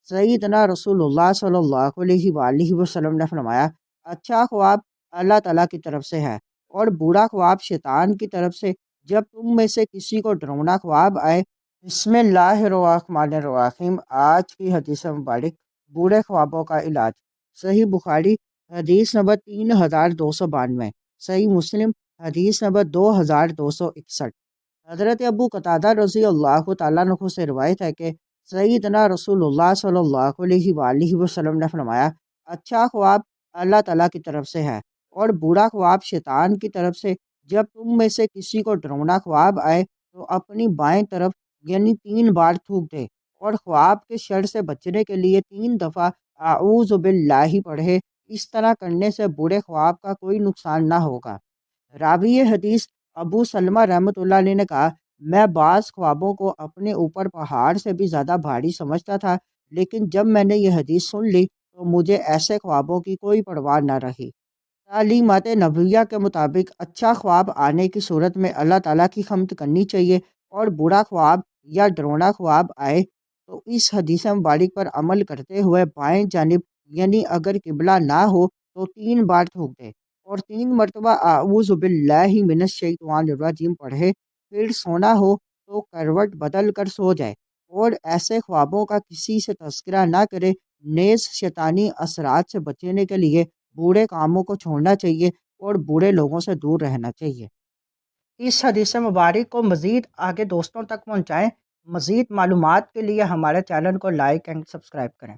سیدنا رسول اللہ صلی اللہ علیہ وآلہ وسلم نے فرمایا، اچھا خواب اللہ تعالیٰ کی طرف سے ہے اور برا خواب شیطان کی طرف سے۔ جب تم میں سے کسی کو ڈراؤنا خواب آئے، بسم اللہ الرحمن الرحیم۔ آج کی حدیث مبارک، برے خوابوں کا علاج۔ صحیح بخاری حدیث نمبر 3292، صحیح مسلم حدیث نمبر 2261۔ حضرت ابو قتادہ رضی اللہ تعالیٰ عنہ سے روایت ہے کہ سیدنا رسول اللہ صلی اللہ علیہ وآلہ وسلم نے فرمایا، اچھا خواب اللہ تعالیٰ کی طرف سے ہے اور برا خواب شیطان کی طرف سے۔ جب تم میں سے کسی کو ڈراؤنا خواب آئے تو اپنی بائیں طرف یعنی 3 بار تھوک دے اور خواب کے شر سے بچنے کے لیے 3 دفعہ اعوذ باللہ پڑھے۔ اس طرح کرنے سے برے خواب کا کوئی نقصان نہ ہوگا۔ راوی حدیث ابو سلمہ رحمۃ اللہ علیہ نے کہا، میں بعض خوابوں کو اپنے اوپر پہاڑ سے بھی زیادہ بھاری سمجھتا تھا، لیکن جب میں نے یہ حدیث سن لی تو مجھے ایسے خوابوں کی کوئی پرواہ نہ رہی۔ تعلیمات نبویہ کے مطابق اچھا خواب آنے کی صورت میں اللہ تعالیٰ کی حمد کرنی چاہیے، اور برا خواب یا ڈرونا خواب آئے تو اس حدیث مبارک پر عمل کرتے ہوئے بائیں جانب یعنی اگر قبلہ نہ ہو تو 3 بار تھوک دے اور 3 مرتبہ اعوذ باللہ من الشیطان الرجیم پڑھے۔ پھر سونا ہو تو کروٹ بدل کر سو جائے اور ایسے خوابوں کا کسی سے تذکرہ نہ کرے۔ نیز شیطانی اثرات سے بچنے کے لیے برے کاموں کو چھوڑنا چاہیے اور برے لوگوں سے دور رہنا چاہیے۔ اس حدیث مبارک کو مزید آگے دوستوں تک پہنچائیں۔ مزید معلومات کے لیے ہمارے چینل کو لائک اینڈ سبسکرائب کریں۔